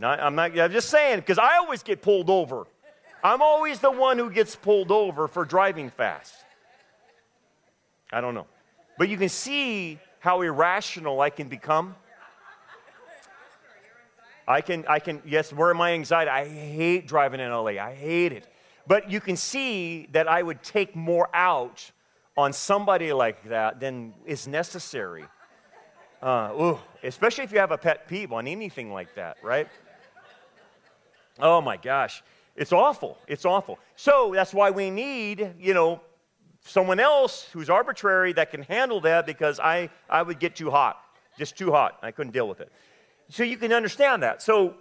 I'm just saying, because I always get pulled over. I'm always the one who gets pulled over for driving fast. I don't know. But you can see how irrational I can become. Yes, where my anxiety, I hate driving in LA. I hate it. But you can see that I would take more out on somebody like that than is necessary. Especially if you have a pet peeve on anything like that, right? Oh my gosh. It's awful. It's awful. So that's why we need, someone else who's arbitrary that can handle that, because I would get too hot. Just too hot. I couldn't deal with it. So you can understand that. So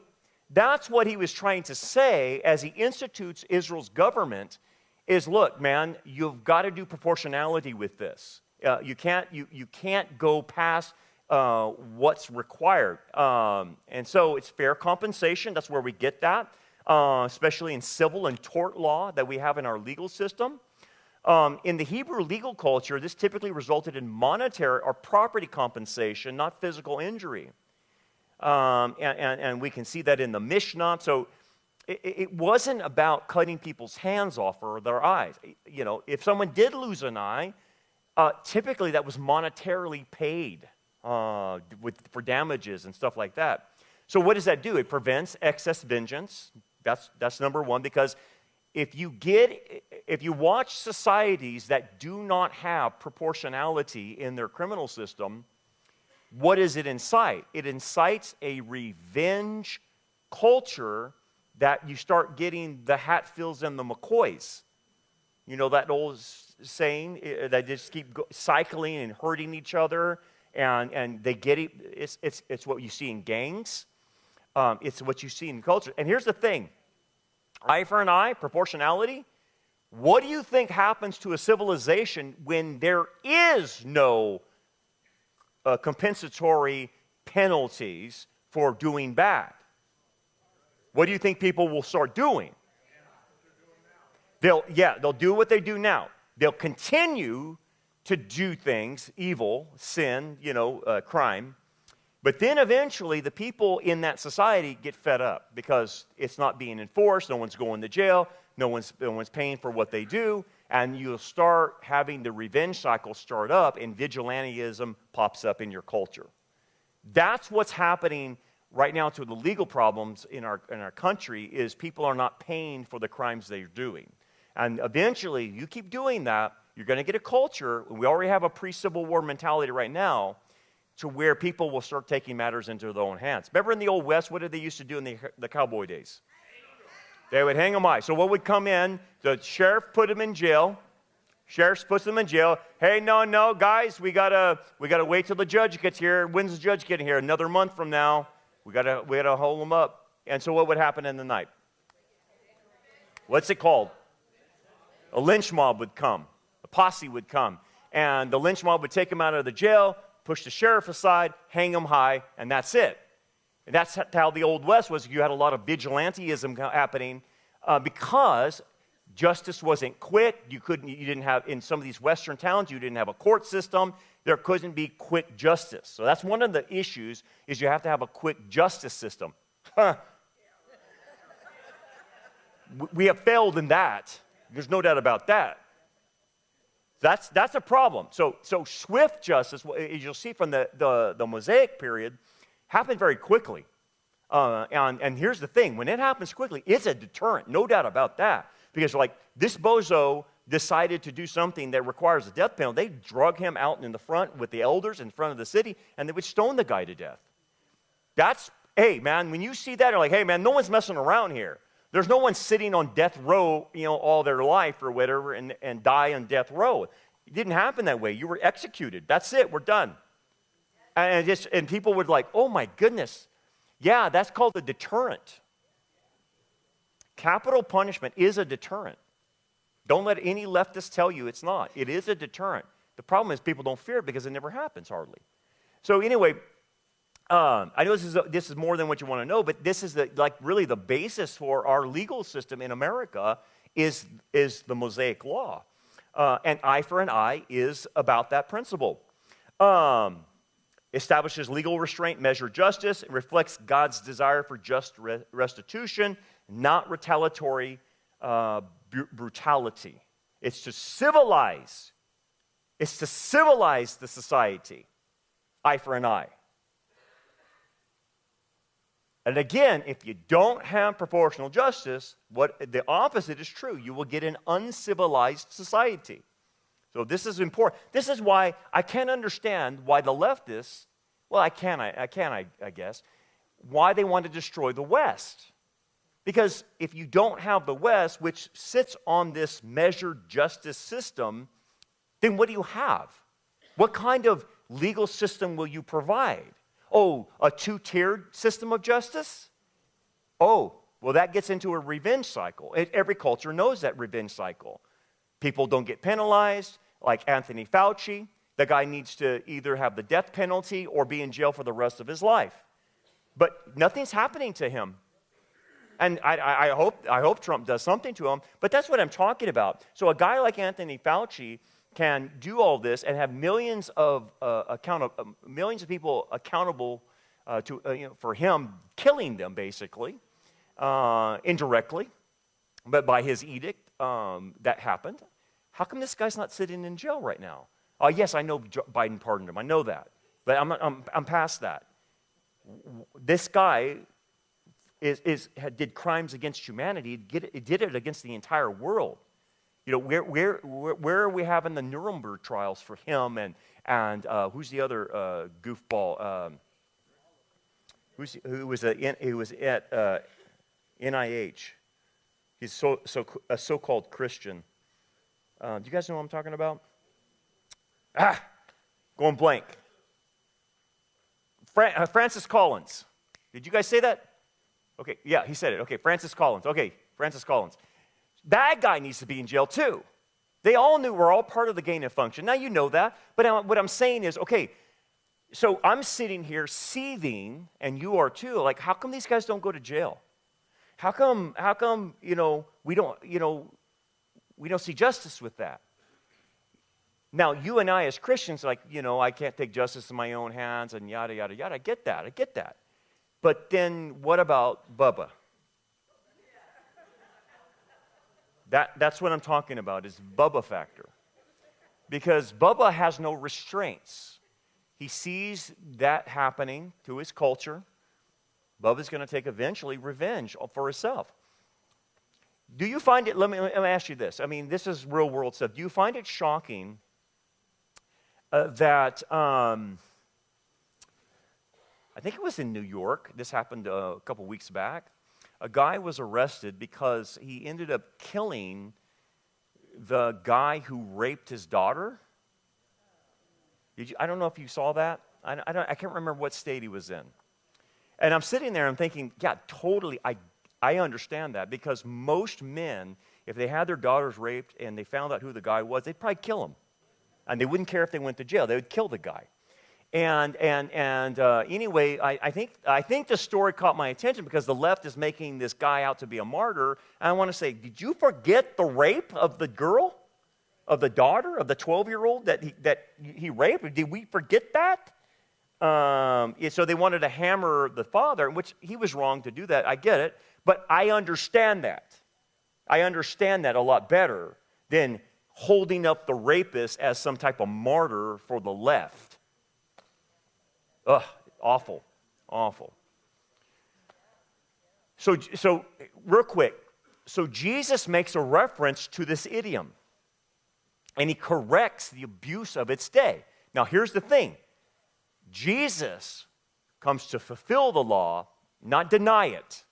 that's what he was trying to say as he institutes Israel's government is, look, man, you've got to do proportionality with this. You can't go past what's required. And so it's fair compensation. That's where we get that, especially in civil and tort law that we have in our legal system. In the Hebrew legal culture, this typically resulted in monetary or property compensation, not physical injury. And we can see that in the Mishnah. So it wasn't about cutting people's hands off or their eyes. If someone did lose an eye, typically that was monetarily paid for damages and stuff like that. So what does that do? It prevents excess vengeance. That's number one, because if you watch societies that do not have proportionality in their criminal system, what does it incite? It incites a revenge culture that you start getting the Hatfields and the McCoys. You know that old saying, they just keep cycling and hurting each other, and they get it. It's what you see in gangs. It's what you see in culture. And here's the thing. Eye for an eye, proportionality. What do you think happens to a civilization when there is no compensatory penalties for doing bad? What do you think people will start doing? They'll do what they do now. They'll continue to do things, evil, sin, crime. But then eventually the people in that society get fed up because it's not being enforced. No one's going to jail. No one's paying for what they do. And you'll start having the revenge cycle start up, and vigilantism pops up in your culture. That's what's happening right now to the legal problems in our country, is people are not paying for the crimes they're doing. And eventually, you keep doing that, you're going to get a culture. We already have a pre-Civil War mentality right now, to where people will start taking matters into their own hands. Remember in the Old West, what did they used to do in the cowboy days? They would hang them high. So what would come in? The sheriff put them in jail. Sheriff puts them in jail. Hey, no, guys, we gotta wait till the judge gets here. When's the judge getting here? Another month from now. We gotta hold them up. And so what would happen in the night? What's it called? A lynch mob would come. A posse would come. And the lynch mob would take them out of the jail, push the sheriff aside, hang him high, and that's it. And that's how the Old West was. You had a lot of vigilantism happening because justice wasn't quick. You didn't have, in some of these Western towns, you didn't have a court system. There couldn't be quick justice. So that's one of the issues, is you have to have a quick justice system. We have failed in that. There's no doubt about that. That's a problem. So swift justice, as you'll see from the Mosaic period, happened very quickly. And here's the thing. When it happens quickly, it's a deterrent. No doubt about that. Because this bozo decided to do something that requires a death penalty. They drug him out in the front with the elders in front of the city, and they would stone the guy to death. Hey, man, when you see that, you're like, hey, man, no one's messing around here. There's no one sitting on death row, all their life or whatever, and die on death row. It didn't happen that way. You were executed. That's it. We're done. And people would oh my goodness. Yeah, that's called a deterrent. Capital punishment is a deterrent. Don't let any leftist tell you it's not. It is a deterrent. The problem is people don't fear it because it never happens hardly. So anyway, I know this is more than what you want to know, but this is really the basis for our legal system in America is the Mosaic law. And eye for an eye is about that principle. Establishes legal restraint, measure justice. It reflects God's desire for just restitution, not retaliatory brutality. It's to civilize. It's to civilize the society. Eye for an eye. And again, if you don't have proportional justice, what the opposite is true. You will get an uncivilized society. So this is important. This is why I can't understand why the leftists, well, I guess, why they want to destroy the West. Because if you don't have the West, which sits on this measured justice system, then what do you have? What kind of legal system will you provide? Oh, a two-tiered system of justice? Oh, well, that gets into a revenge cycle. Every culture knows that revenge cycle. People don't get penalized, like Anthony Fauci. The guy needs to either have the death penalty or be in jail for the rest of his life. But nothing's happening to him. And I hope Trump does something to him, but that's what I'm talking about. So a guy like Anthony Fauci can do all this and have millions of people accountable for him killing them, basically, indirectly, but by his edict that happened. How come this guy's not sitting in jail right now? Yes, I know Biden pardoned him. I know that, but I'm past that. This guy did crimes against humanity. He did it against the entire world. You know, where are we having the Nuremberg trials for him and who's the other goofball? Who was at NIH? He's a so-called Christian. Do you guys know what I'm talking about? Going blank. Francis Collins. Did you guys say that? Okay, yeah, he said it. Okay, Francis Collins. Okay, Francis Collins. That guy needs to be in jail too. They all knew we're all part of the gain of function. Now you know that, but what I'm saying is, okay, so I'm sitting here seething, and you are too. Like, how come these guys don't go to jail? How come we don't see justice with that? Now, you and I as Christians, like, I can't take justice in my own hands and yada, yada, yada. I get that. But then what about Bubba? That's what I'm talking about, is Bubba factor. Because Bubba has no restraints. He sees that happening to his culture. Bubba's going to take eventually revenge for himself. Do you find it, let me ask you this. I mean, this is real world stuff. Do you find it shocking that, I think it was in New York, this happened a couple weeks back, a guy was arrested because he ended up killing the guy who raped his daughter? I don't know if you saw that. I can't remember what state he was in. And I'm sitting there and thinking, yeah, totally, I understand that, because most men, if they had their daughters raped and they found out who the guy was, they'd probably kill him. And they wouldn't care if they went to jail. They would kill the guy. And anyway, I think the story caught my attention because the left is making this guy out to be a martyr. And I want to say, did you forget the rape of the girl, of the daughter, of the 12-year-old that he raped? Did we forget that? So they wanted to hammer the father, which he was wrong to do that. I get it, but I understand that. I understand that a lot better than holding up the rapist as some type of martyr for the left. Ugh, awful. So real quick, so Jesus makes a reference to this idiom, and he corrects the abuse of its day. Now here's the thing. Jesus comes to fulfill the law, not deny it.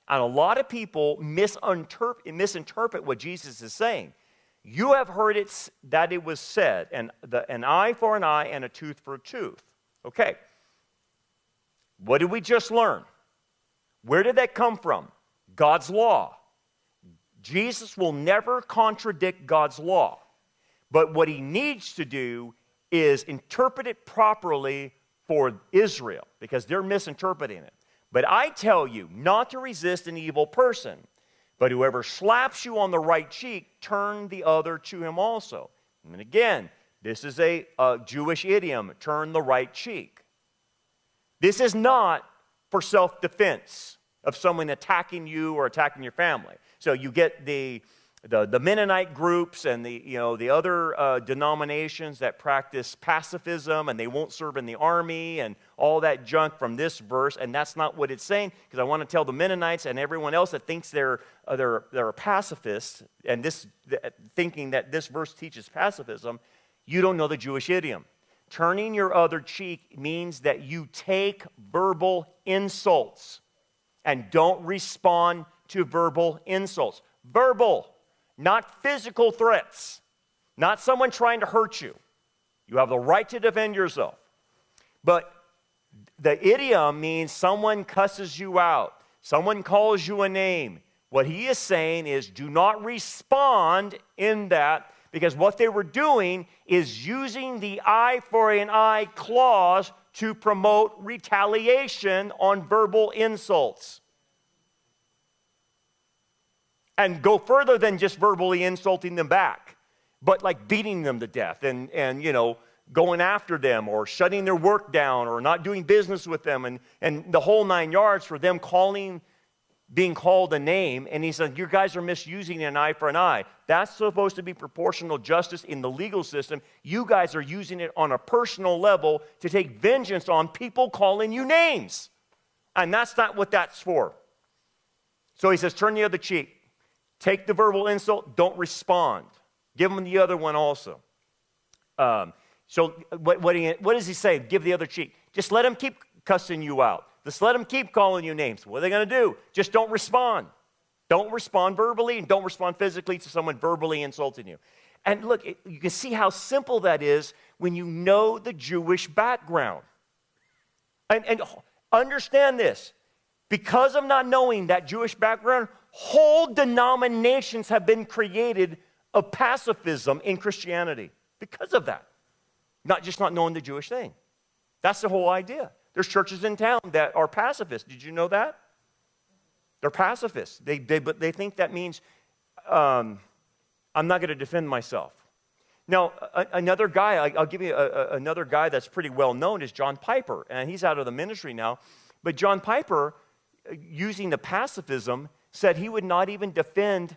And a lot of people misinterpret what Jesus is saying. You have heard that it was said, an eye for an eye and a tooth for a tooth. Okay. What did we just learn? Where did that come from? God's law. Jesus will never contradict God's law. But what he needs to do is interpret it properly for Israel, because they're misinterpreting it. But I tell you not to resist an evil person, but whoever slaps you on the right cheek, turn the other to him also. And again, this is a Jewish idiom, turn the right cheek. This is not for self-defense of someone attacking you or attacking your family. So you get the the Mennonite groups and the other denominations that practice pacifism and they won't serve in the army and all that junk from this verse, and that's not what it's saying, because I want to tell the Mennonites and everyone else that thinks they're a pacifist and thinking that this verse teaches pacifism, you don't know the Jewish idiom. Turning your other cheek means that you take verbal insults and don't respond to verbal insults. Verbal. Not physical threats, not someone trying to hurt you. You have the right to defend yourself. But the idiom means someone cusses you out, someone calls you a name. What he is saying is do not respond in that, because what they were doing is using the eye for an eye clause to promote retaliation on verbal insults. And go further than just verbally insulting them back, but like beating them to death and going after them or shutting their work down or not doing business with them and the whole 9 yards for them being called a name. And he said, you guys are misusing an eye for an eye. That's supposed to be proportional justice in the legal system. You guys are using it on a personal level to take vengeance on people calling you names. And that's not what that's for. So he says, turn the other cheek. Take the verbal insult, don't respond. Give them the other one also. So what does he say? Give the other cheek. Just let them keep cussing you out. Just let them keep calling you names. What are they going to do? Just don't respond. Don't respond verbally and don't respond physically to someone verbally insulting you. And look, you can see how simple that is when you know the Jewish background. And understand this. Because of not knowing that Jewish background, whole denominations have been created of pacifism in Christianity because of that. Not knowing the Jewish thing. That's the whole idea. There's churches in town that are pacifists. Did you know that? They're pacifists. But they think that means I'm not going to defend myself. Now, another guy, I'll give you another guy that's pretty well known is John Piper, and he's out of the ministry now. But John Piper, using the pacifism, said he would not even defend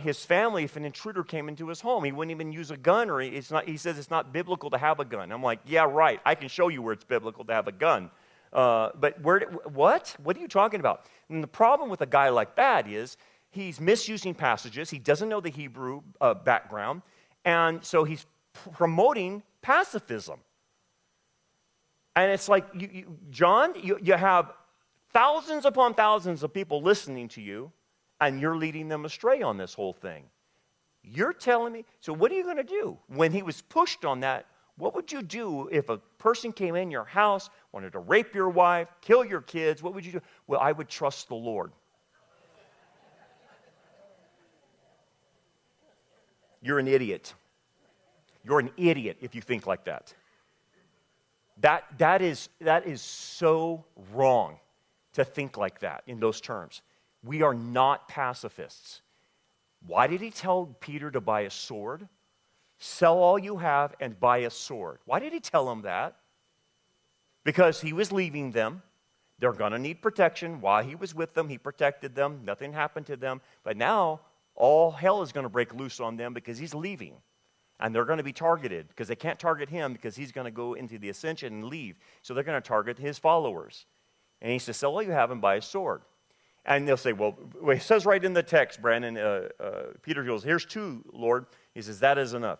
his family if an intruder came into his home. He wouldn't even use a gun, or he says it's not biblical to have a gun. I'm like, yeah, right. I can show you where it's biblical to have a gun. But what? What are you talking about? And the problem with a guy like that is he's misusing passages. He doesn't know the Hebrew background. And so he's promoting pacifism. And it's like, John, you have thousands upon thousands of people listening to you, and you're leading them astray on this whole thing. You're telling me, so what are you going to do? When he was pushed on that, what would you do if a person came in your house, wanted to rape your wife, kill your kids? What would you do? Well, I would trust the Lord. You're an idiot. You're an idiot if you think like that. That is so wrong to think like that in those terms. We are not pacifists. Why did he tell Peter to buy a sword? Sell all you have and buy a sword. Why did he tell him that? Because he was leaving them. They're going to need protection. While he was with them, he protected them. Nothing happened to them. But now, all hell is going to break loose on them because he's leaving. And they're going to be targeted because they can't target him because he's going to go into the ascension and leave. So they're going to target his followers. And he says, sell all you have and buy a sword. And they'll say, well, it says right in the text, Brandon, Peter goes, here's 2, Lord. He says, that is enough.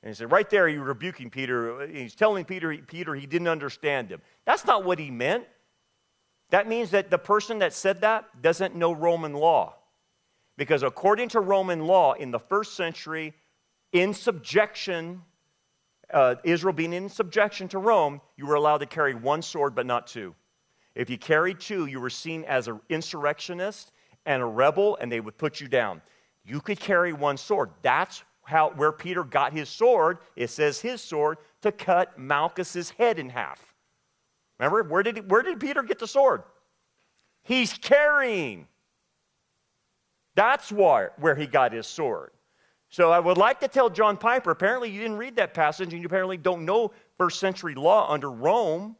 And he said, right there, you're rebuking Peter. He's telling Peter he didn't understand him. That's not what he meant. That means that the person that said that doesn't know Roman law. Because according to Roman law, in the first century, in subjection, Israel being in subjection to Rome, you were allowed to carry 1 sword but not 2. If you carried 2, you were seen as an insurrectionist and a rebel, and they would put you down. You could carry 1 sword. That's where Peter got his sword. It says his sword to cut Malchus's head in half. Remember, where did Peter get the sword? He's carrying. That's where he got his sword. So I would like to tell John Piper, apparently you didn't read that passage, and you apparently don't know first century law under Rome.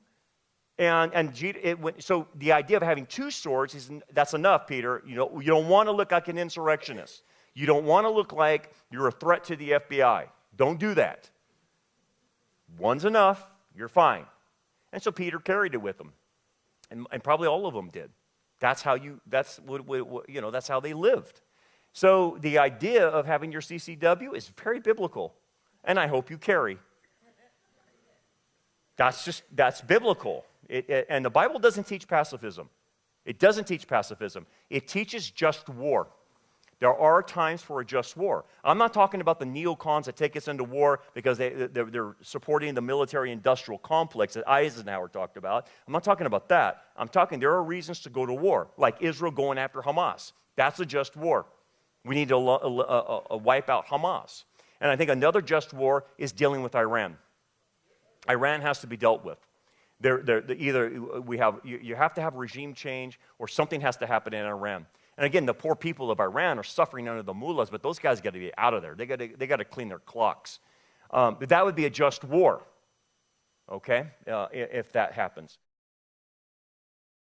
So the idea of having 2 swords, that's enough, Peter. You don't want to look like an insurrectionist. You don't want to look like you're a threat to the FBI. Don't do that. One's enough, you're fine. And so Peter carried it with him. And probably all of them did. That's how that's how they lived. So the idea of having your CCW is very biblical. And I hope you carry. That's biblical. And the Bible doesn't teach pacifism. It doesn't teach pacifism. It teaches just war. There are times for a just war. I'm not talking about the neocons that take us into war because they're supporting the military-industrial complex that Eisenhower talked about. I'm not talking about that. I'm talking there are reasons to go to war, like Israel going after Hamas. That's a just war. We need to wipe out Hamas. And I think another just war is dealing with Iran. Iran has to be dealt with. You have to have regime change or something has to happen in Iran. And again, the poor people of Iran are suffering under the mullahs, but those guys got to be out of there. They got to clean their clocks. But that would be a just war, okay, if that happens.